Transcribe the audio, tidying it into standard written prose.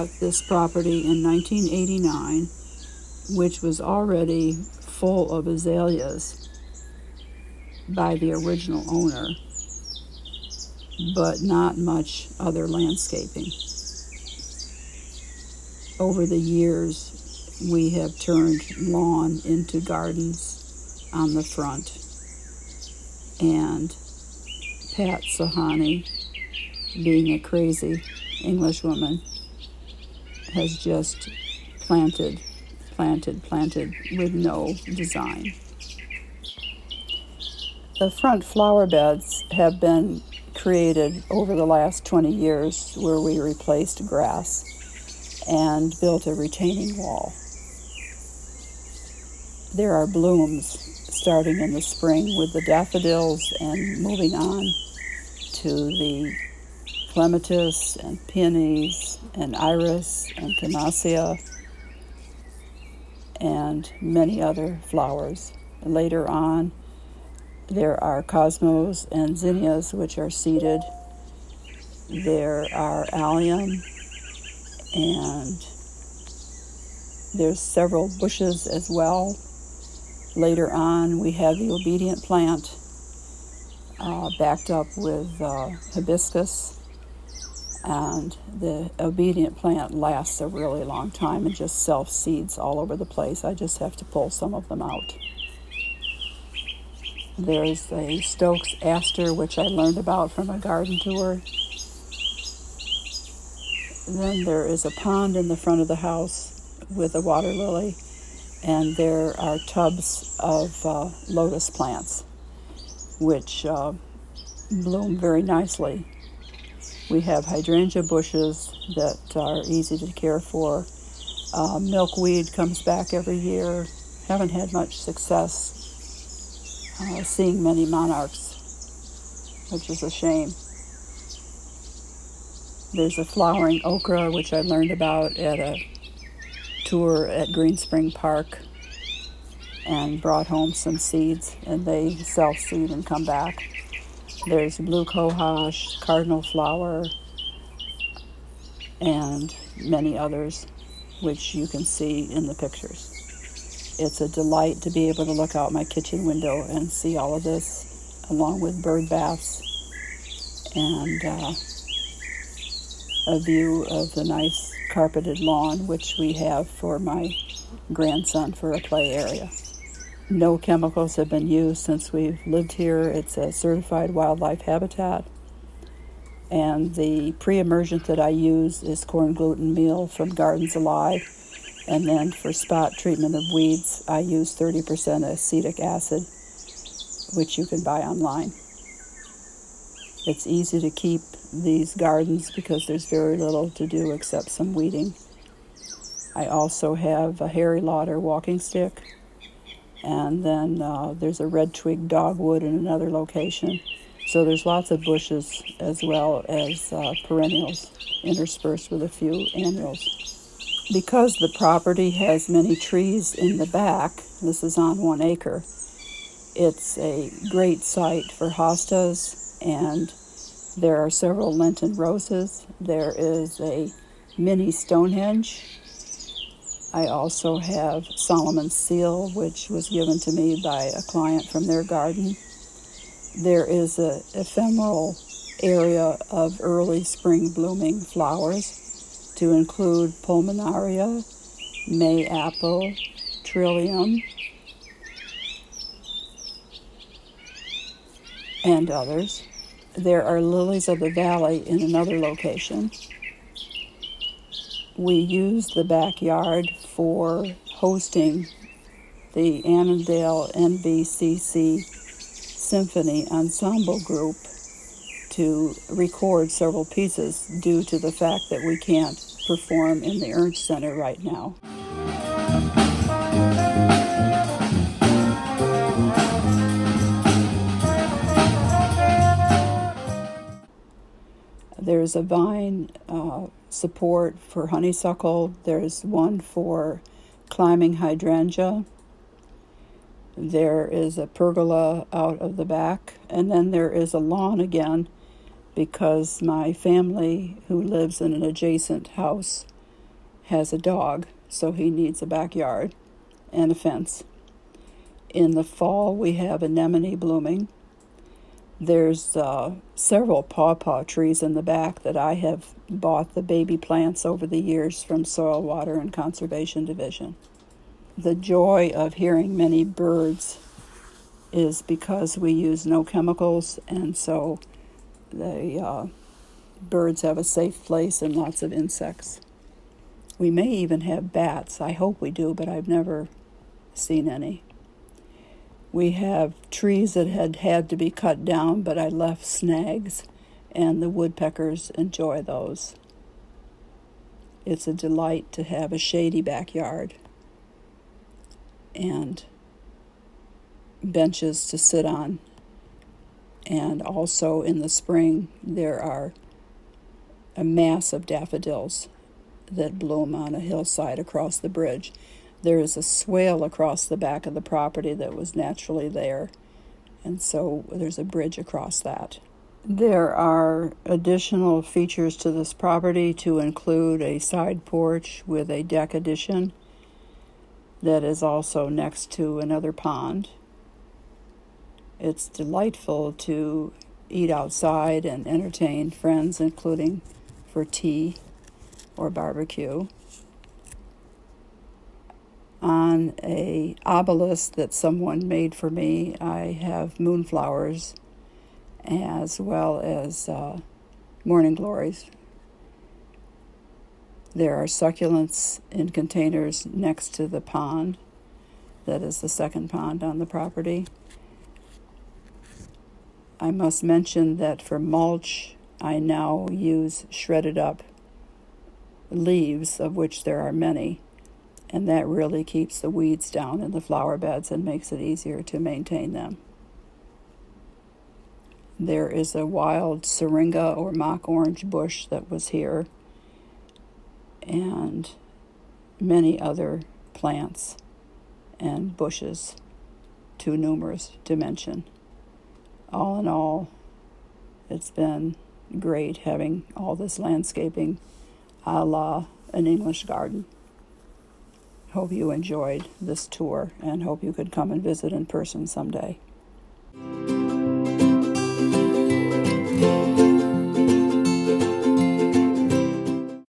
bought this property in 1989, which was already full of azaleas by the original owner, but not much other landscaping. Over the years, we have turned lawn into gardens on the front, and Pat Sahani, being a crazy English woman, has just planted with no design. The front flower beds have been created over the last 20 years, where we replaced grass and built a retaining wall. There are blooms starting in the spring with the daffodils and moving on to the clematis and peonies and iris and camasia and many other flowers. Later on, there are cosmos and zinnias, which are seeded. There are allium, and there's several bushes as well. Later on, we have the obedient plant backed up with hibiscus, and the obedient plant lasts a really long time and just self-seeds all over the place. I just have to pull some of them out. There's a Stokes aster, which I learned about from a garden tour. Then there is a pond in the front of the house with a water lily, and there are tubs of lotus plants, which bloom very nicely. We have hydrangea bushes that are easy to care for. Milkweed comes back every year. Haven't had much success seeing many monarchs, which is a shame. There's a flowering okra, which I learned about at a tour at Green Spring Park, and brought home some seeds, and they self-seed and come back. There's blue cohosh, cardinal flower, and many others, which you can see in the pictures. It's a delight to be able to look out my kitchen window and see all of this, along with bird baths and a view of the nice carpeted lawn, which we have for my grandson for a play area. No chemicals have been used since we've lived here. It's a certified wildlife habitat. And the pre-emergent that I use is corn gluten meal from Gardens Alive. And then for spot treatment of weeds, I use 30% acetic acid, which you can buy online. It's easy to keep these gardens because there's very little to do except some weeding. I also have a hairy lauder walking stick, and then there's a red twig dogwood in another location. So there's lots of bushes as well as perennials interspersed with a few annuals. Because the property has many trees in the back, this is on 1 acre, it's a great site for hostas, and there are several Lenten roses. There is a mini Stonehenge. I also have Solomon's seal, which was given to me by a client from their garden. There is an ephemeral area of early spring blooming flowers, to include pulmonaria, May apple, trillium, and others. There are lilies of the valley in another location. We use the backyard for hosting the Annandale NBCC Symphony Ensemble Group to record several pieces due to the fact that we can't perform in the Ernst Center right now. There's a vine support for honeysuckle. There's one for climbing hydrangea. There is a pergola out of the back. And then there is a lawn again, because my family, who lives in an adjacent house, has a dog, so he needs a backyard and a fence. In the fall, we have anemone blooming. There's several pawpaw trees in the back that I have bought the baby plants over the years from Soil, Water, and Conservation Division. The joy of hearing many birds is because we use no chemicals, and so the birds have a safe place and lots of insects. We may even have bats. I hope we do, but I've never seen any. We have trees that had to be cut down, but I left snags, and the woodpeckers enjoy those. It's a delight to have a shady backyard and benches to sit on. And also in the spring, there are a mass of daffodils that bloom on a hillside across the bridge. There is a swale across the back of the property that was naturally there, and so there's a bridge across that. There are additional features to this property to include a side porch with a deck addition that is also next to another pond. It's delightful to eat outside and entertain friends, including for tea or barbecue. On a obelisk that someone made for me, I have moonflowers as well as morning glories. There are succulents in containers next to the pond. That is the second pond on the property. I must mention that for mulch, I now use shredded up leaves, of which there are many, and that really keeps the weeds down in the flower beds and makes it easier to maintain them. There is a wild syringa or mock orange bush that was here, and many other plants and bushes, too numerous to mention. All in all, it's been great having all this landscaping a la an English garden. Hope you enjoyed this tour and hope you could come and visit in person someday.